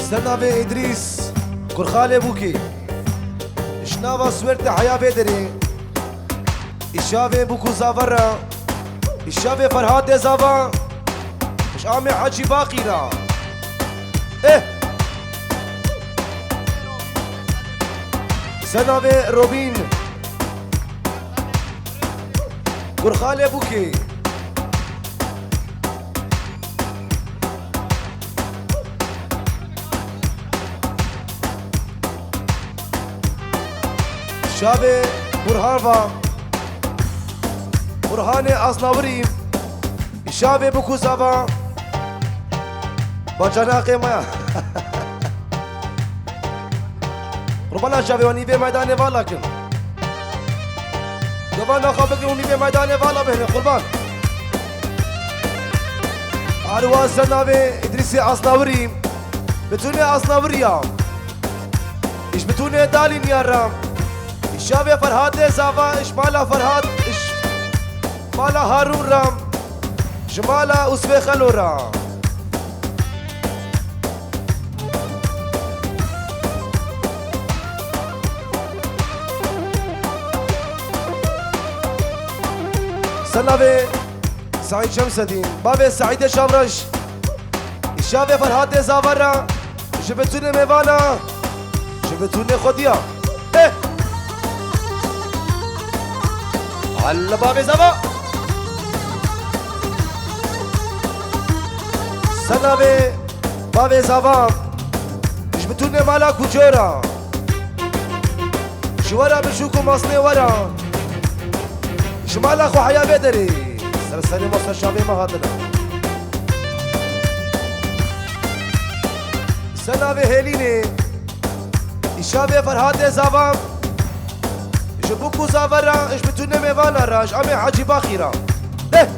سنابي إدريس كرخالي بوكي شنابا سويرت حيا بدري إشافي بوكو زافرا إشافي فرهاد زافا مش عامي حاجي باقينا إيه سنابي روبين كرخالي بوكي شابه برهانفا برهاني أصناوري شابه بكوزافا بجناقي ما ربنا شابه ونيبه ميداني والا كن دبانا خابك ونيبه ميداني والا بهنا قربان عرواز زنابه إدريسي أصناوري بتوني أصناوريا إيش بتوني دالين يا رام شابه فرهاد زافا إشمالا فرهاد إشمالا هارون رام جمالا أسوي خلو رام سنابي سعيد شمس الدين بابي سعيد شابرش شابه فرهاد زافا جبتوني ميوانا جبتوني خديا إيه على باب زبا سنابي باب زبا مش بتوني مالا كجورا شوارا بشوكو مصني ورا شمالا خو حيا بدري سرساني مصر شابي ما هادنا سنابي هيليني شابي فرهاد زبا بوكو زافرا ايش بتوني ميوانا راج عمي حاجي باخيرا ليه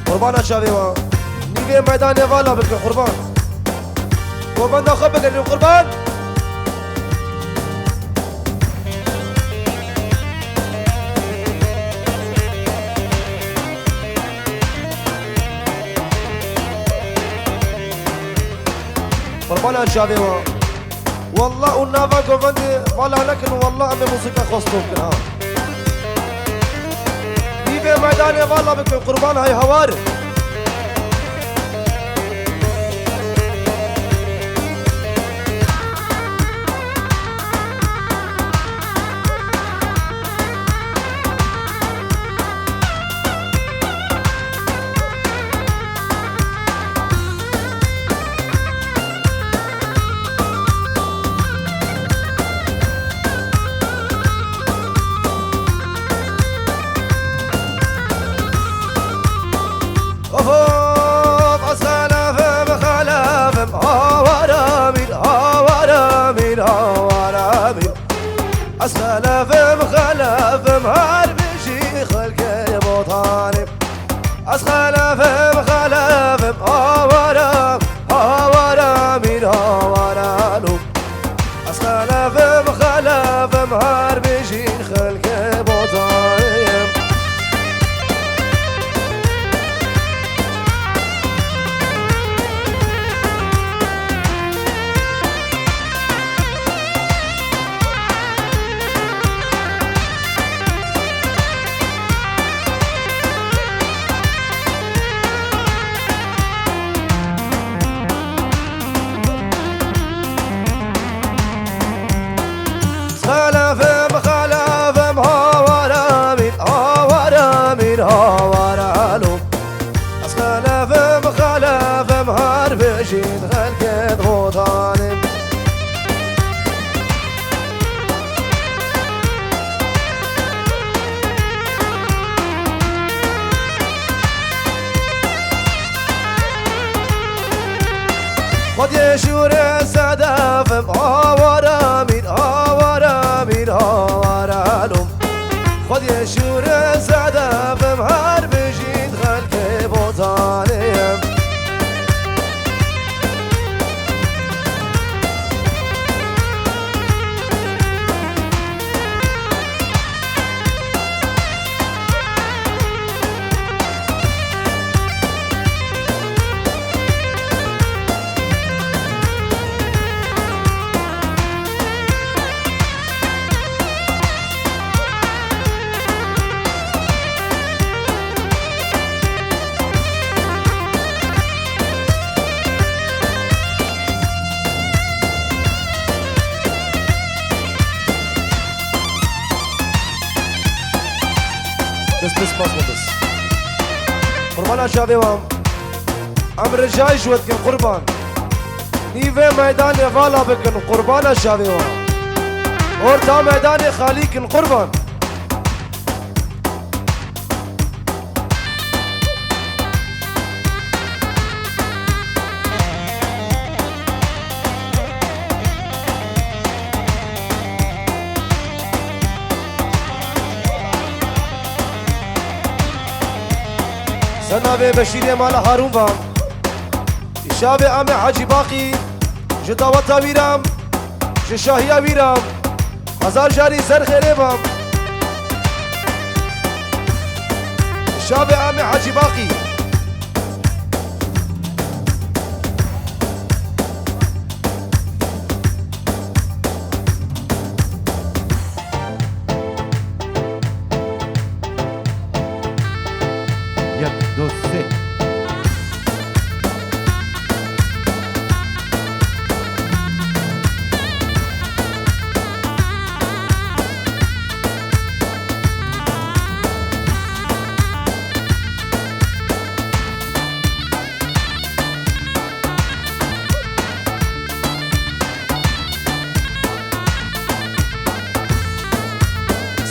قربانا شابيوا نيجي ميدان والا بك قربان وبند خبك اللي قربان قربانا شابيوا والله ونافا قوفندي والله لكن والله أمي موسيقى خصتهم كنا نيجي ميدان والا بك قربان هاي هواري أسخلف مخلف مهار بشي خلقي بوطاني أسخلف مخلف هاورا هاورا من هاورا لو أسخلف مخلف مهار بشي خلقي بوطاني خلف بس بس قربان شابي وام امر جاي جوت كن قربان نيفه ميدان فالا بكن قربان شابي وام اورتا ميدان خالي كن قربان سناوي بشير مال هارون بام شابي امي حاجي باقي جداوتا ويرام شاهيا ويرام هزار جاري سر خيري بام شابي امي حاجي باقي دوسته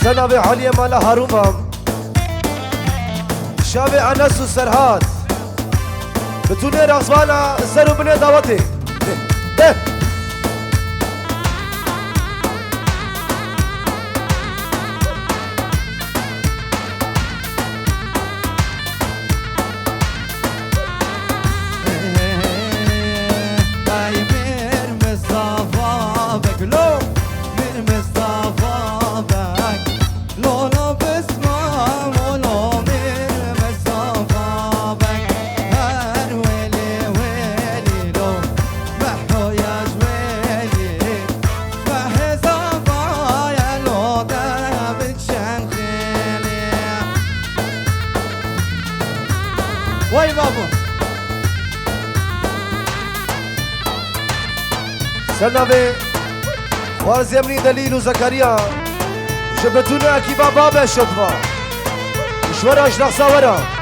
سناوي حاليا مال هارون بام شابي انس وسرهاد بتوني رغزوانا سرو بني دعوتي وای بابا سناوي خوارزي امني دليل وزكريا جبتونا اكيبا بابا شطفا شورا اشلق صورا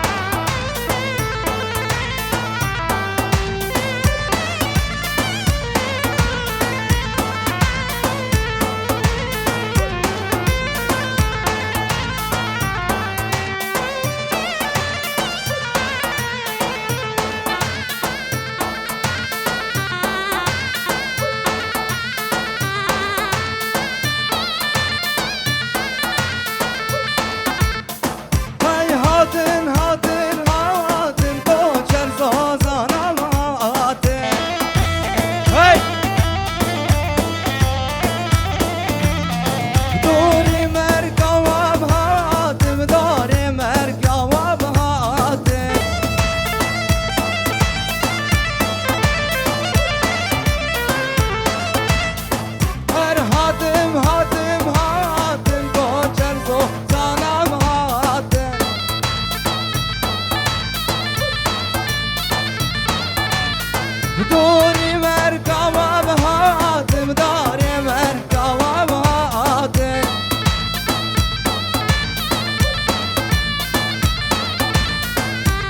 دوري مركبة بهاتم داري مركبة بهاتم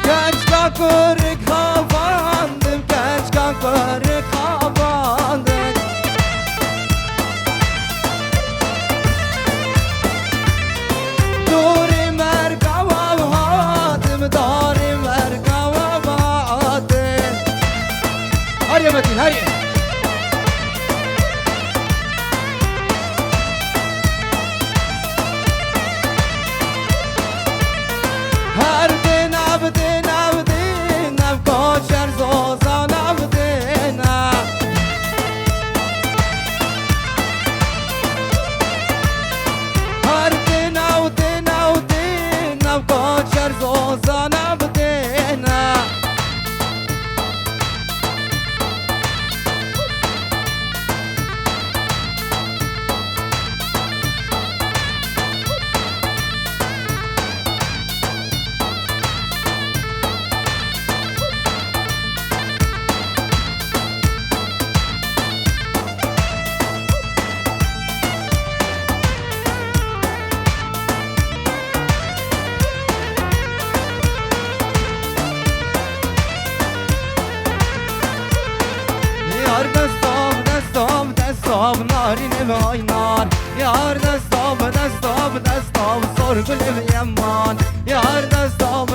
كشكا كورك خافاندم كشكا كورك خافاندم دوري مركبة بهاتم داري مركبة بهاتم هاري يا متين هاري هردنا بدنا بدنا بكوشر زوزانا بدنا هردنا ودنا ودنا بكوشر زوزانا بدنا yaman. Yar destom sorgulim yaman. Yar destom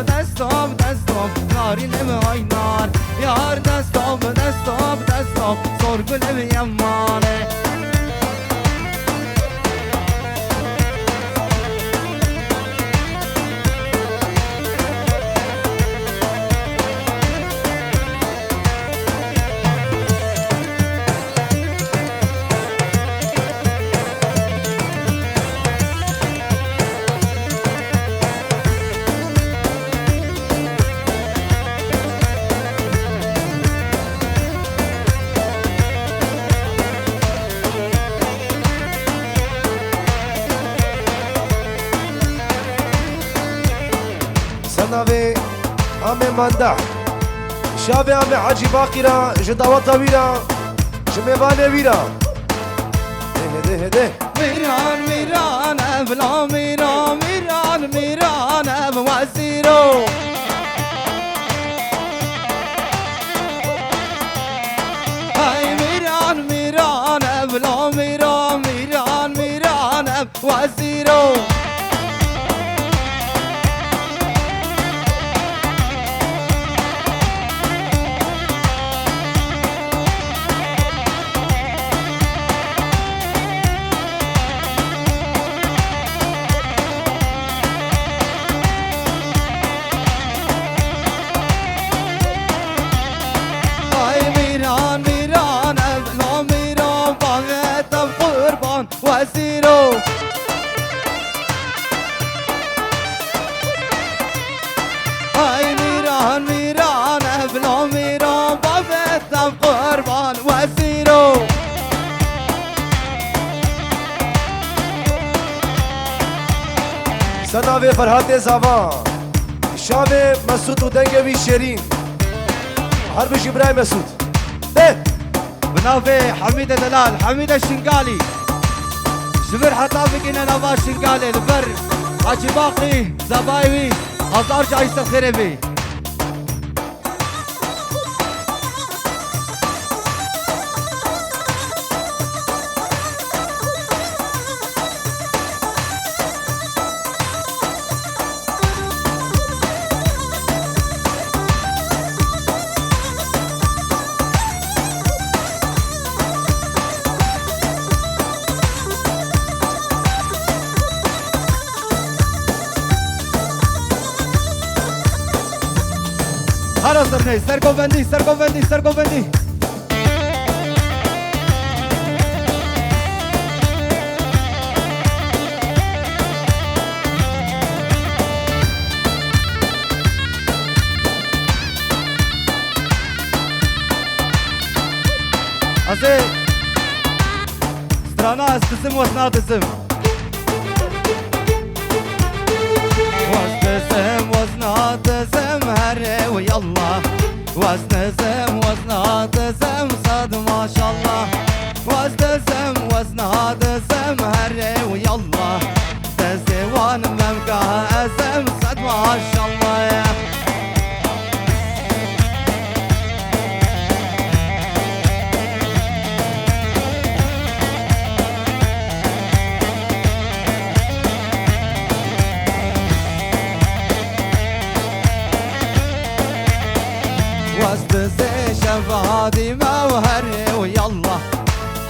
narinim aynan. Yar destom sorgulim yaman. سناوي عمي مندح شابي عمي حاجي باقرة جدوة طويلة شميباني ويرا هده ميران ابلا ميران اب وزيرو هاي ميران ابلا ميران اب وزيرو وزيرو هاي ميران ابلا ميران بابتم قربان وزيرو سناوي فرهاد زاوان شابي مسعود ودنگوي شيرين حربش ابراهيم مسعود ده بنافي حميدة دلال حميدة الشنقالي شبر حتى بقينا نواز شنقالي البر حاجي باقي زبايوي هزار جايست الخربي هلا سرني سرقوفندي أزي سترانا استسم وسناتسم وسناتسم هري ويلا وسناتسم صد ما شاء الله وسناتسم هري ويلا تزوان ممكا اسم صد ما شاء الله شفادي موهري ويلا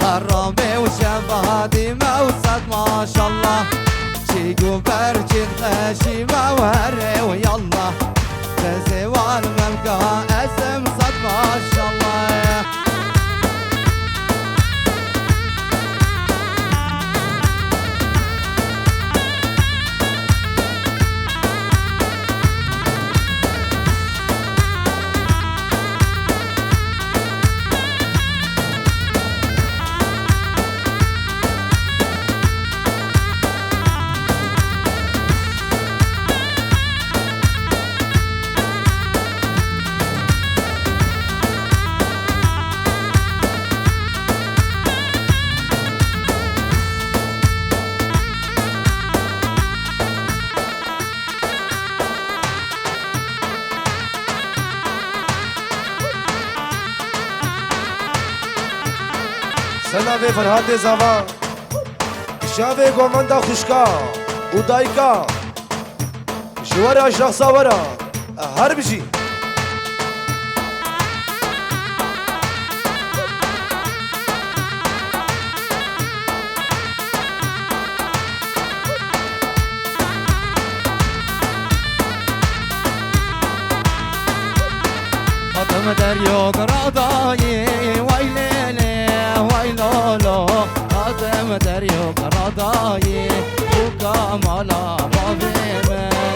حرامي وشفادي موسد ما شاء الله شيقو برجن خشي موهري ويلا تزوان ممكا اسم صد ما شاء الله سناوي فرهاد زاوان شافي قومندا خشكا ودايكا جوارا شخصا ورا هربجي خاتم دريو قراداي ويليلي ويلولو خاتم دريو قراداي وكامالا بابيمن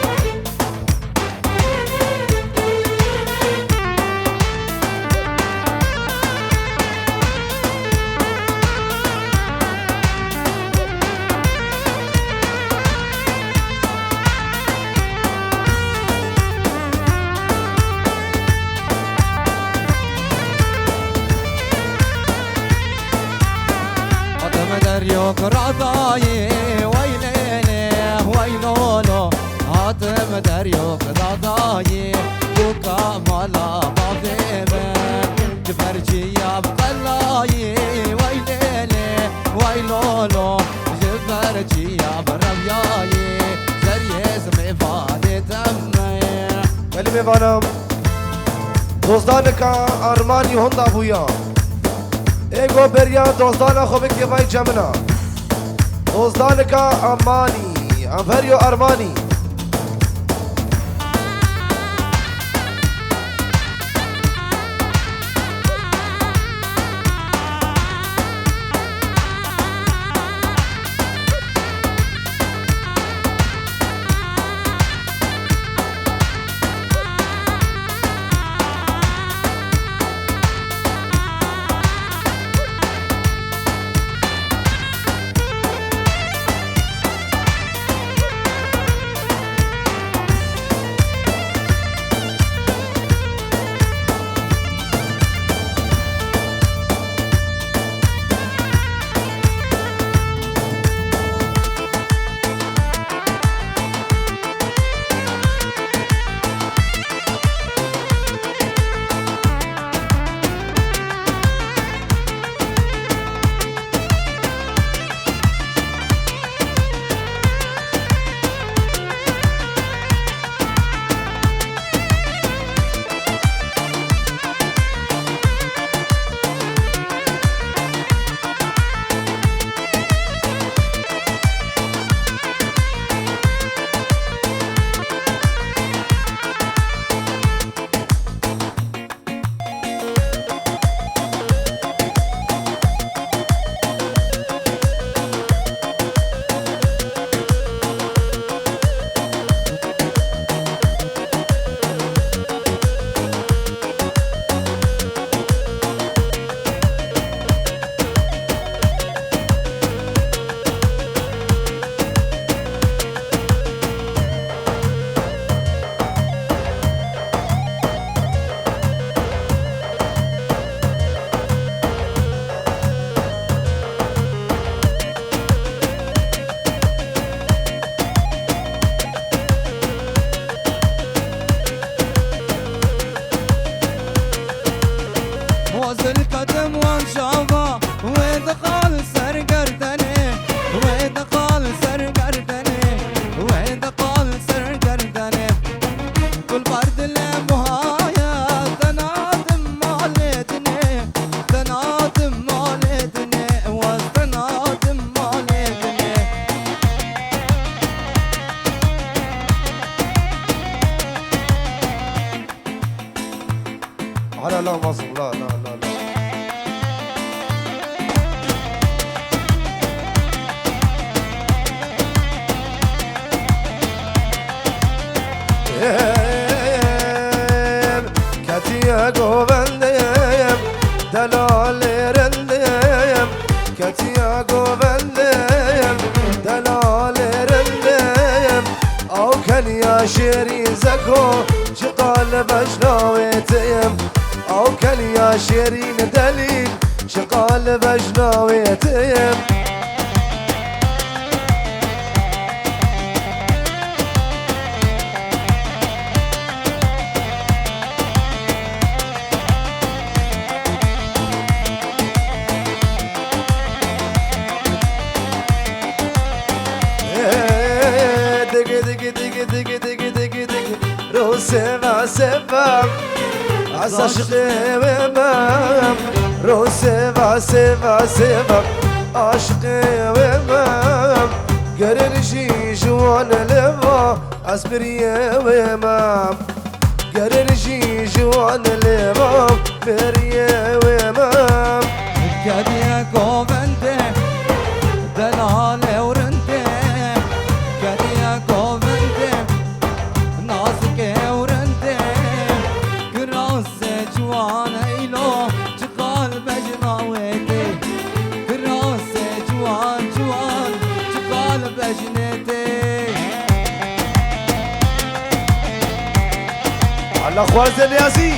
دريو قراداي ويليلي ويلولو هاتم دريو قراداي وكامالا بابيمن جبرجيا بقلاي ويليلي ويلولو جبرجيا بربياي زريز مفادي تمي كلمة بانم دوستانك ارماني هوندا بويا ايگو بریا دوستانا خوبه که وای جمنا دوستان کا امانی امپریو ارمانی على لا مظلوم لا لا لا لا كتيا قوبنديم دلال رنديم كتيا قوبنديم دلال رنديم او كان يا شيري زكو شقال بجناويتيم او كان يا شيرين دليل شقال بجناويتيم دق دق دق دق دق دق رو سبا سبا از عشق ومم رو سبا سبا سبا عشق ومم قرنشي جوان لبا از بریه ومم قرنشي جوان لبا بریه ومم قديا قومنته دلال ورنته قديا قومنته نازك ورنته كراس جوان ايلو تقال بجناوتي كراس جوان جوان تقال بجنتي على خوارز الياسي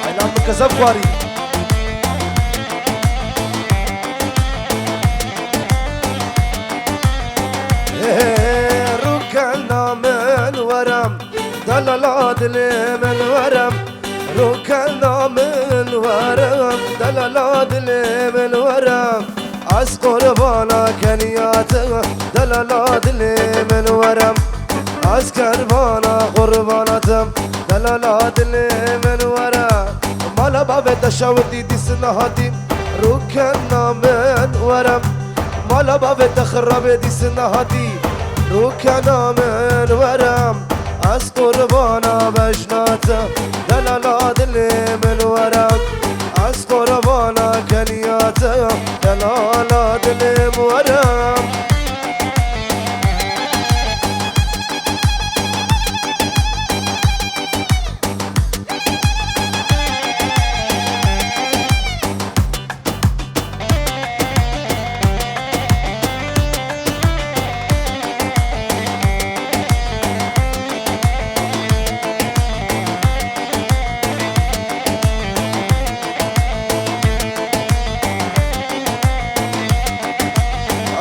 على مكسب خواري ركنا من ورم دلالات لي من ورم ركنا من ورم دلالات لي من ورم از قربانا کنیات دلالات لي من ورم از کربانا قرباناتم دلالات لي من ورم مالا باب تشاودي دي سنهاتي ركنا من ورم مالا باب تخرب دي سنهاتي ركنا من ورم از قربانا بجناتا دلالات لي من ورم از قربانا کنیاتا دلالات لي من ورم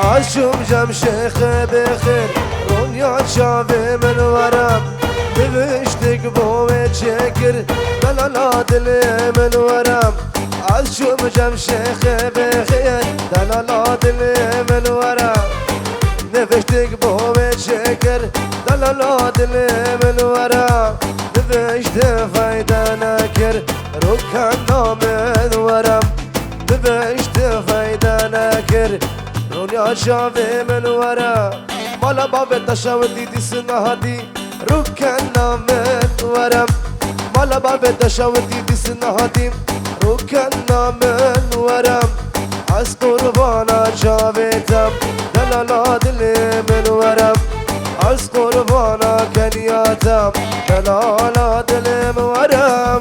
عشم جم شيخ بخير رونيا شافي من ورم ببشتك بومي شكر دلالات لي من ورم عشم جم شيخ بخير دلالات لي من ورم نفشتك بومي شكر دلالات لي من ورم نفشت فايدة نكر ركنا من ورم نفشت فايدة نكر رونيا شافي من ورا مالا باب تشاودي دي سنهاتي ركنا من ورا مالا باب تشاودي دي سنهاتي ركنا من ورا از قربانا شافيتم دلالات لي من ورا از قربانا کنياتم دلالات لي من ورا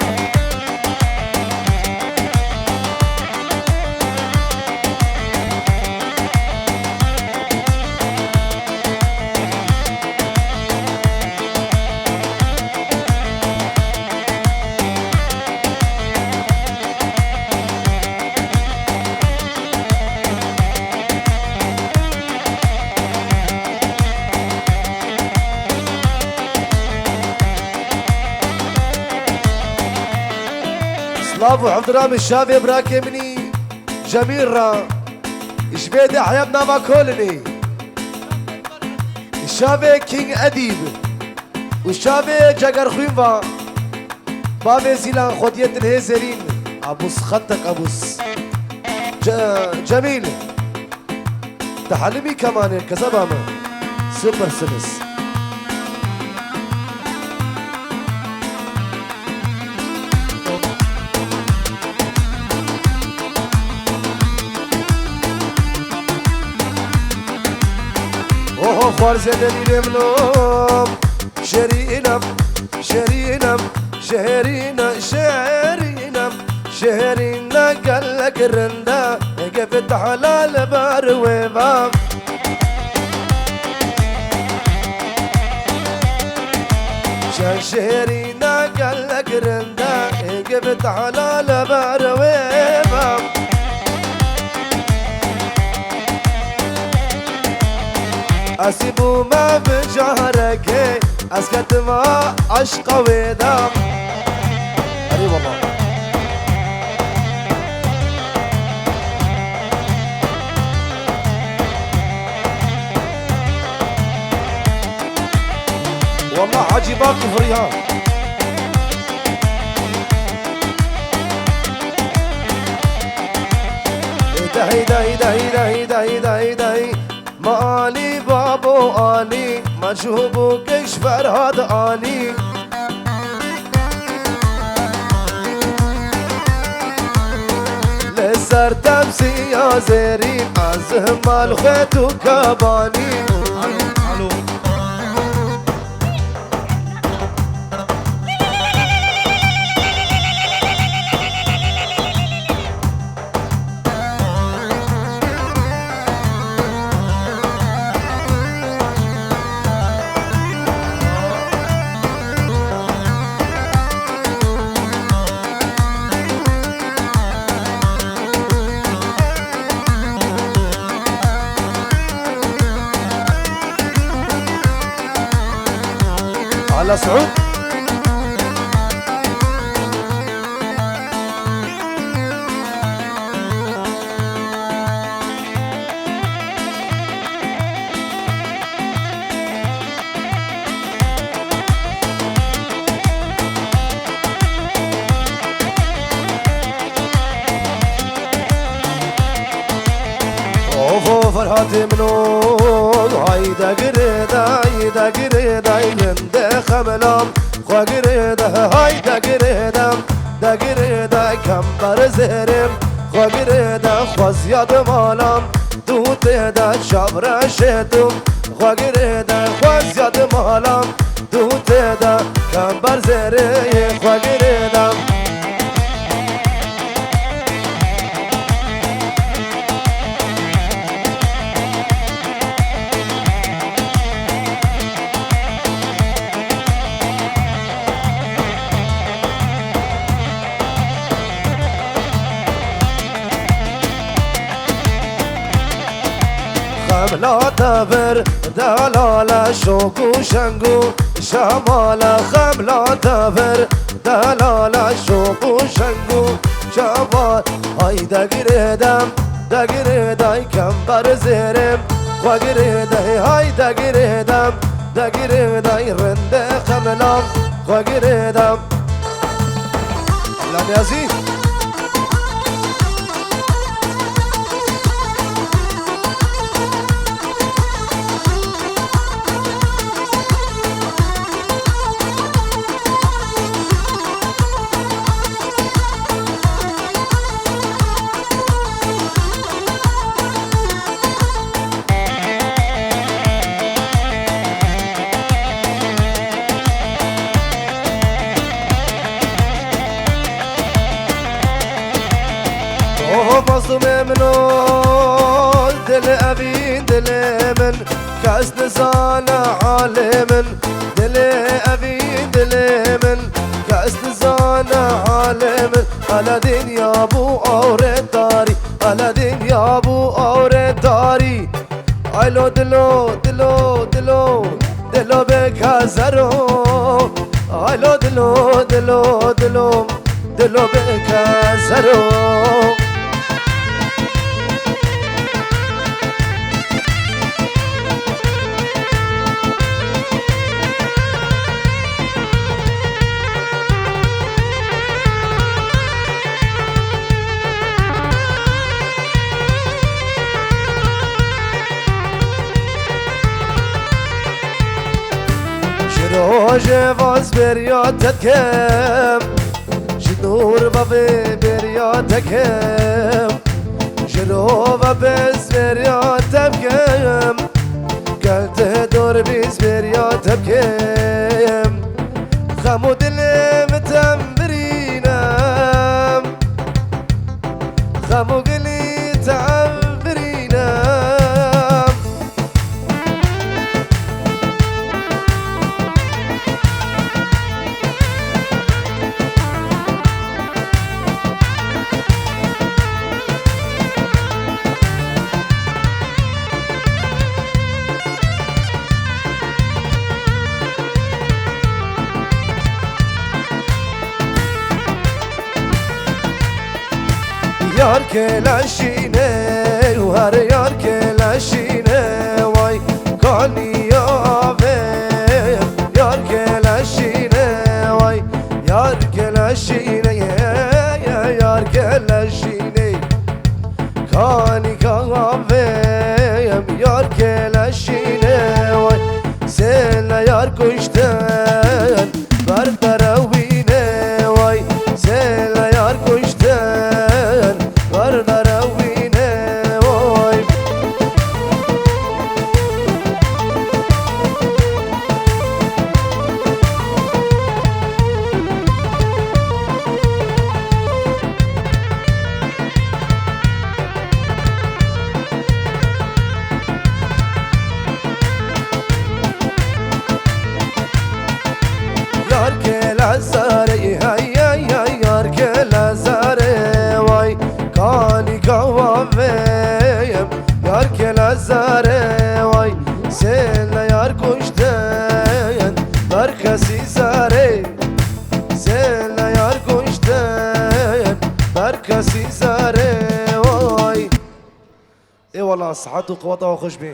سلاف وعبد الرحمن الشافي براكي مني جميل را جبيدي حياتنا ما كولني الشافي كينج أديب والشافي جاكر خوينفا بابي زيلان خودية الهيزرين أبوس خطك أبوس جميل تحلمي كمان كزبامة سوبر سمس خوارز دلیل منم شهرینم شهرینم شهرینم شهرینم شهرینم قلق رندا قفت حلال بارويبام شهرینم قلق رندا قفت حلال بارويبام اسيبو ما بجهرك اسكت ما عشق ودام قريب والله حاجی باقی فریها دهی دهی دهی دهی دهی دهی دهی مالی بابو آلی مجهوبو کشور هاد آلی لسر تمسی یا زیرین از همال خیتو کبانی الو على سعود اوفو فرحتي منو هايدا قريدا هايدا قريدا يند خملام خو قريدا هايدا قريدا دا قريدا كمبر زهرم خو قريدا خو زياد مالام دوت دا شابر شتم خو قريدا خو زياد مالام دوت دا كمبر زهرم خو قريدا خملا تبر دلالا شوكو شنگو شمالا خملا تبر دلالا شوكو شنگو شمال هاي دقردم دقردای کمبر زهرم خوا گردای هاي دقردم دقردای رنده خملام خوا گردم الله نیازی مظلوم منو دل أبين دل من كاس نزال عالم دل أبين دل من كاس نزال عالم على دين يا ابو اورد داري على دين يا ابو اورد داري عيلو دلو دلو دلو دلو بكازرو عيلو دلو دلو دلو دلو بكازرو روژه واز بریاد کم جنور و بریاد کم جنو و بز بریاد کم قلت دور بیز بریاد کم خمو دلم تنبرینم خمو قلی تنبرینم یار که لشینه و هر یار که لشینه وای کانی آوه یار که زاره وای سیل یار کشتن بر کسی زاره سیل یار کشتن بر کسی زاره وای ای والله صحت و قوت و خوش بین